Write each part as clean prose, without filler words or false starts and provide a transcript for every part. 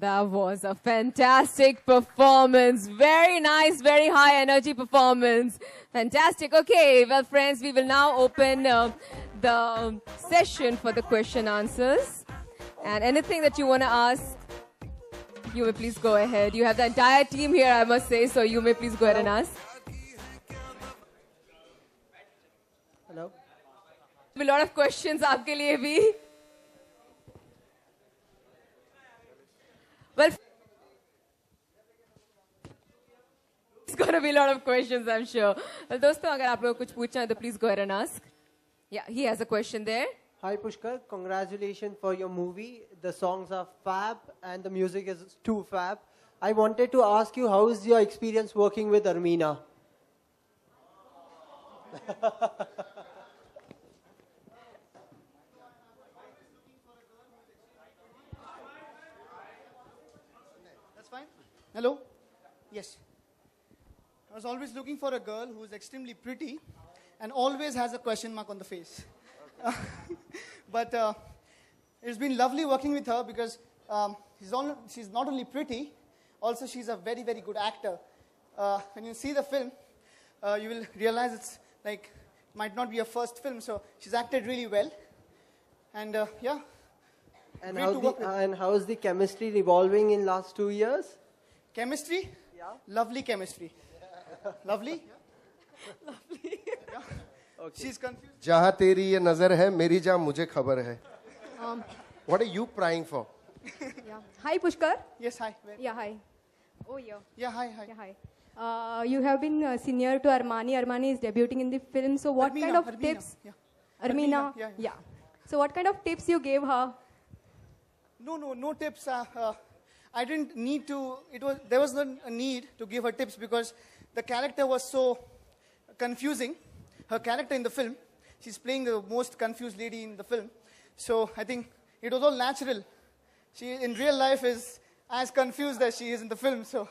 That was a fantastic performance. Very nice, very high energy performance. Fantastic. Okay, well, friends, we will now open the session for the question answers. And anything that you want to ask, you may please go ahead. You have the entire team here, I must say, so you may please go ahead and ask. Hello. A lot of questions aapke liye bhi. Well, it's going to be a lot of questions, I'm sure. Well, दोस्तों, अगर आप लोग कुछ पूछना है तो please go ahead and ask. Yeah, he has a question there. Hi Pushkar, congratulations for your movie. The songs are fab and the music is too fab. I wanted to ask you, how is your experience working with Armina? That's fine. Hello? Yes. I was always looking for a girl who is extremely pretty and always has a question mark on the face. But it's been lovely working with her because she's not only pretty, also she's a very, very good actor. When you see the film, you will realize it's like, might not be her first film, so she's acted really well. And yeah. And how is the chemistry revolving in last 2 years? Chemistry? Yeah. Lovely chemistry. Lovely? Lovely. Yeah. Okay. She's confused. जहाँ तेरी ये नजर है मेरी जहाँ मुझे खबर है. What are you crying for? Yeah. Hi, Pushkar. Yes, hi. Where? Yeah, hi. Oh, yeah. Yeah, hi, hi. Yeah, hi. You have been senior to Armani. Armani is debuting in the film. So what kind of tips? Yeah. Armina. Yeah. So what kind of tips you gave her? No tips. I didn't need to. There was no need to give her tips because the character was so confusing. Her character in the film, she's playing the most confused lady in the film. So I think it was all natural. She in real life is as confused as she is in the film. So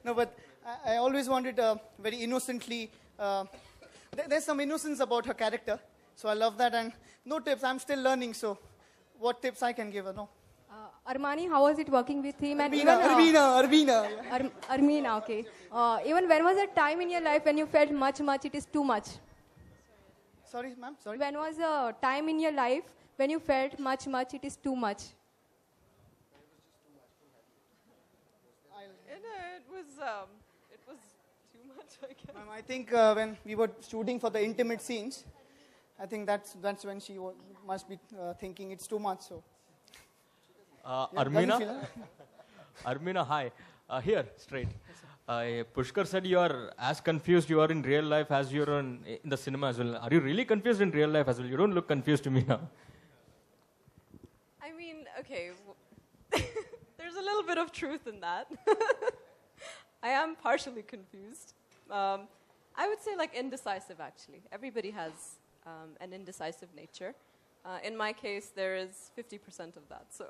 no, but I always wanted very innocently. There's some innocence about her character. So I love that. And no tips. I'm still learning. So what tips I can give her? No. Armani, how was it working with him? And Armina. Armina, okay. Even when was a time in your life when you felt much, it is too much? Sorry, ma'am. Sorry. When was a time in your life when you felt much, it is too much? It was too much, I guess. Ma'am, I think when we were shooting for the intimate scenes, I think that's when she must be thinking it's too much. So. Armina, hi. Here, straight. Pushkar said you are as confused you are in real life as you are in the cinema as well. Are you really confused in real life as well? You don't look confused to me now. I mean, okay, there's a little bit of truth in that. I am partially confused. I would say like indecisive, actually. Everybody has an indecisive nature. In my case, there is 50% of that. So,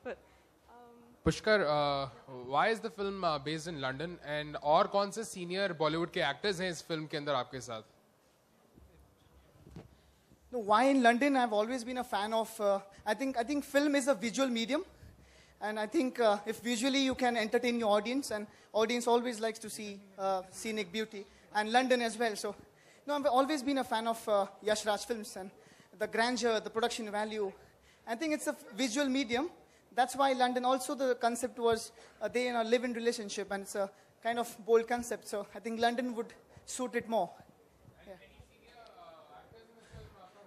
but Pushkar, why is the film based in London? And और कौन से senior Bollywood के actors हैं इस film के अंदर आपके साथ? No, why in London? I've always been a fan of. I think film is a visual medium, and I think if visually you can entertain your audience, and audience always likes to see scenic beauty, and London as well. So, no, I've always been a fan of Yash Raj films and the grandeur, the production value. I think it's a visual medium. That's why London, also the concept was they in a live-in relationship, and it's a kind of bold concept. So I think London would suit it more.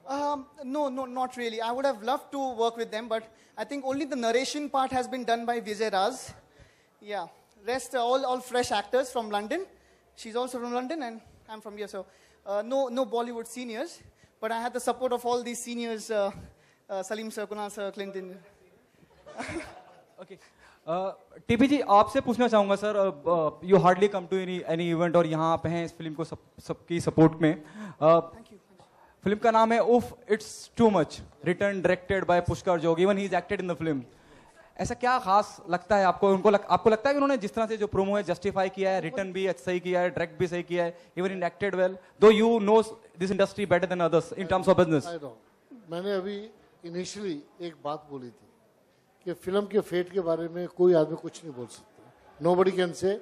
Yeah. No, not really. I would have loved to work with them, but I think only the narration part has been done by Vijay Raz. Yeah. Rest all fresh actors from London. She's also from London, and I'm from here. So no Bollywood seniors. But I had the support of all these seniors, Salim sir, Kunal sir, Clinton. Okay. TP ji आपसे पूछना चाहूँगा sir, you hardly come to any event और यहाँ आप हैं इस film को सबकी सपोर्ट में. फिल्म का नाम है उफ it's too much, return directed by Pushkar Jog. Even he is acted in the film. ऐसा क्या खास लगता है आपको? आपको लगता है कि उन्होंने जिस तरह से जो प्रोमो है जस्टिफाई किया है, रिटर्न भी सही किया है, डायरेक्ट भी सही किया है, इवन इन एक्टेड वेल, दो you know this industry better than others in terms of business? मैंने अभी इनिशियली एक बात बोली थी कि कि फिल्म के फेट के बारे में कोई आदमी कुछ नहीं बोल सकता. Nobody can say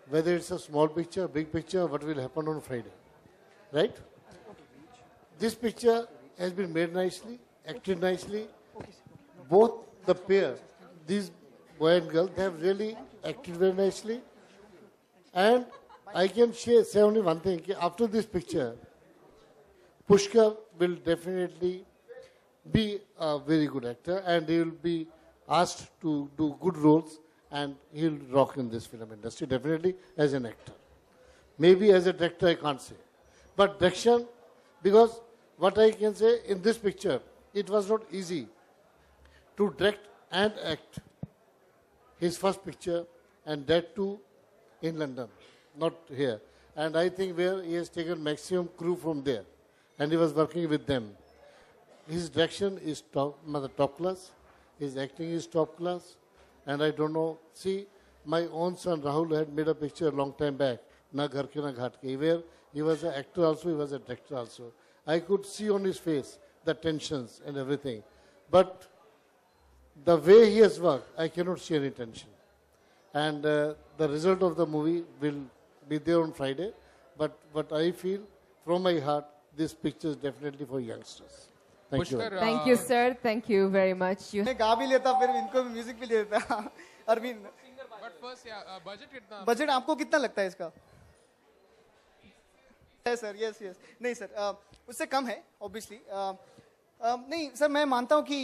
whether it's a small picture, big picture, what will happen on Friday. Right? This picture has been made nicely, acted nicely. Both the pair, these boy and girl, they have really acted very nicely. And I can say only one thing, after this picture, Pushkar will definitely be a very good actor and he will be asked to do good roles and he will rock in this film industry, definitely as an actor. Maybe as a director I can't say. But direction, because what I can say in this picture, it was not easy to direct and act his first picture and that too in London, not here. And I think where he has taken maximum crew from there and he was working with them. His direction is top class, his acting is top class, and I don't know, see, my own son Rahul had made a picture a long time back, Na Ghar Ke Na Ghat Ke, where he was an actor also, he was a director also. I could see on his face the tensions and everything. But the way he has worked, I cannot see any tension. And the result of the movie will be there on Friday. But what I feel from my heart, this picture is definitely for youngsters. Thank you. Thank you, sir. Thank you very much. मैं गा भी लेता फिर इनको भी music भी दे देता. Arvind. But first, yeah, budget कितना? बजट आपको कितना लगता है इसका? है सर, yes. नहीं सर, उससे कम है, obviously. नहीं सर, मैं मानता हूँ कि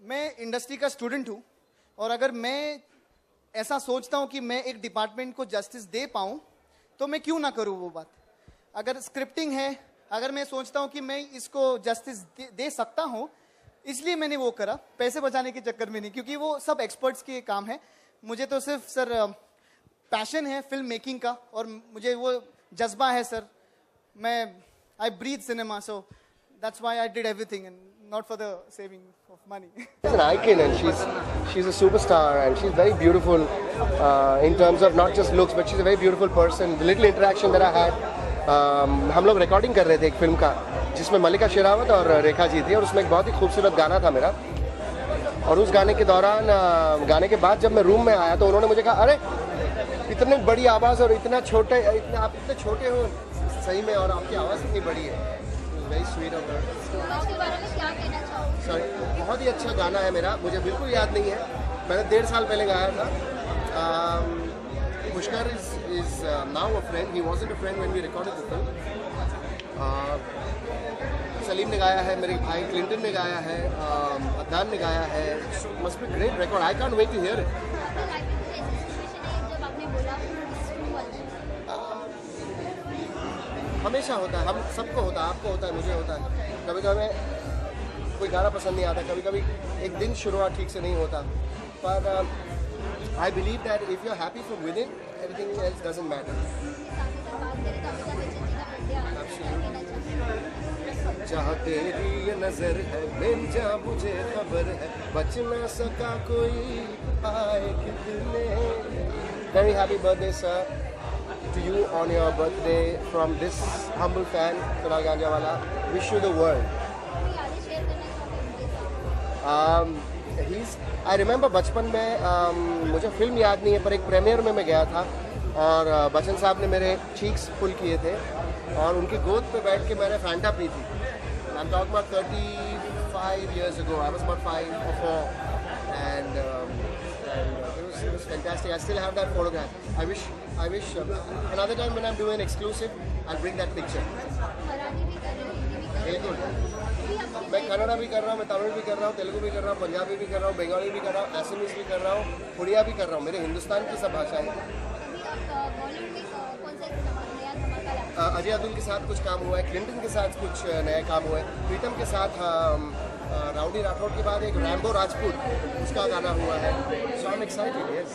मैं इंडस्ट्री का स्टूडेंट हूँ और अगर मैं ऐसा सोचता हूँ कि मैं एक डिपार्टमेंट को जस्टिस दे पाऊँ तो मैं क्यों ना करूँ वो बात. अगर स्क्रिप्टिंग है, अगर मैं सोचता हूँ कि मैं इसको जस्टिस दे सकता हूँ, इसलिए मैंने वो करा, पैसे बचाने के चक्कर में नहीं, क्योंकि वो सब एक्सपर्ट्स के काम है. मुझे तो सिर्फ सर पैशन है फिल्म मेकिंग का और मुझे वो जज्बा है सर. मैं I breathe cinema, so that's why I did everything and not for the saving of money. She's an icon and she's a superstar and she's very beautiful in terms of not just looks, but she's a very beautiful person. The little interaction that I had, हम लोग recording कर रहे थे एक film का जिसमें मल्लिका शेरावत और रेखा जी थी और उसमें एक बहुत ही खूबसूरत गाना था मेरा. और उस गाने के दौरान, गाने के बाद जब मैं रूम में आया तो उन्होंने मुझे कहा, अरे इतनी बड़ी आवाज़ और इतना छोटे, आप इतने छोटे हो सही में और आपकी आवाज़ इतनी बड़ी है. Very sweet of her. Sorry, बहुत ही अच्छा गाना है मेरा, मुझे बिल्कुल याद नहीं है, मैंने 1.5 साल पहले गाया था. Pushkar is now a friend. He wasn't a friend when we recorded the film. Salim ने गाया है, मेरे भाई क्लिंटन ने गाया है, अदनान ने गाया है. Must be great record. I can't wait to hear it. हमेशा होता है, हम सबको होता है, आपको होता है, मुझे होता है. कभी कभी कोई गाना पसंद नहीं आता, कभी कभी एक दिन शुरुआत ठीक से नहीं होता. पर I believe that if you are happy from within, everything else doesn't matter. जहाँ तेरी ये नजर है मेरी जहाँ मुझे खबर है, बच ना सका कोई आए कितने. Very happy birthday sir to you on your birthday from this humble fan, Kunal Ganjawala. Wish you the world. I remember बचपन में मुझे फिल्म याद नहीं है पर एक प्रीमियर में मैं गया था और बच्चन साहब ने मेरे चीक्स फुल किए थे और उनकी गोद पे बैठ के मैंने फैंटा पी थी. I'm talking about 35 years ago. I was about 5 or 4 and it was fantastic. I still have that photograph. I wish another time when I'm doing exclusive, I'll bring that picture. बिल्कुल. मैं कन्नड़ा भी कर रहा हूँ, मैं तमिल भी कर रहा हूँ, तेलुगु भी कर रहा हूँ, पंजाबी भी कर रहा हूँ, बंगाली भी कर रहा हूँ, असमीज भी कर रहा हूँ, उड़िया भी कर रहा हूँ. मेरे हिंदुस्तान की सब भाषाएं. अजय अतुल के साथ कुछ काम हुआ है, क्लिंटन के साथ कुछ नया काम हुआ है, प्रीतम के साथ राउडी राठौड़ के बाद एक रैम्बो राजपूत उसका गाना हुआ है. सो आई एम एक्साइटेड. यस.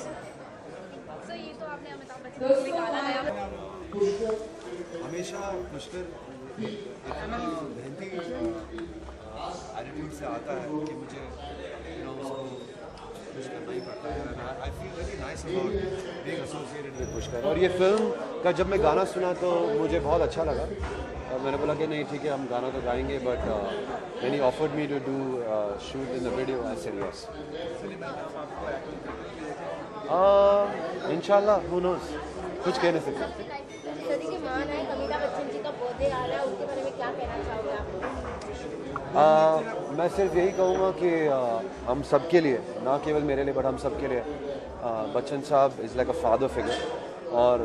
हमेशा पुष्कर मेहनती एटीट्यूड से आता है कि मुझे उसको कुछ करना ही पड़ता है. I feel very nice about being associated with Pushkar. और ये फिल्म का जब मैं गाना सुना तो मुझे बहुत अच्छा लगा. मैंने बोला कि नहीं ठीक है हम गाना तो गाएंगे but when he offered me to do shoot in the video I said yes. इंशाल्लाह who knows कुछ कह नहीं सकते. सदी के महानायक अमिताभ बच्चन जी का बर्थडे आ रहा है, उनके बारे में क्या कहना चाहोगे आप? मैं सिर्फ यही कहूँगा कि हम सब के लिए ना केवल मेरे लिए बट हम सब के लिए बच्चन साहब is like a father figure और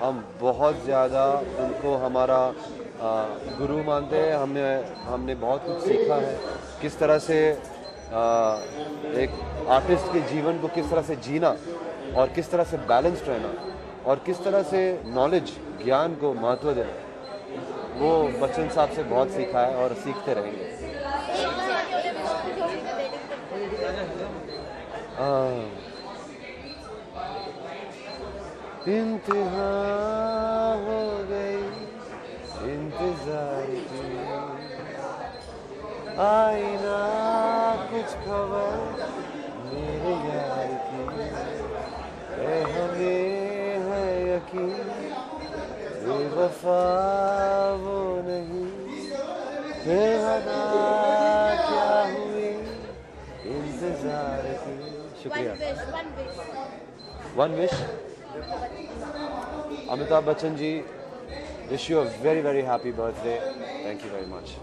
हम बहुत ज़्यादा उनको हमारा गुरु मानते हैं. हमने बहुत कुछ सीखा है किस तरह से एक आर्टिस्ट के जीवन को किस तरह से जीना और किस तरह से बैलेंस्ड रहना और किस तरह से नॉलेज ज्ञान को महत्व देना, वो बच्चन साहब से बहुत सीखा है और सीखते रहेंगे. इंतहा हो गई इंतजार की, आईना कुछ खबर मेरे यार की, हमें है यकीन बेवफा वो नहीं, बेहदा क्या हुई इंतजार की. शुक्रिया. One wish. Amitabh Bachchan ji, wish you a very happy birthday. Thank you very much.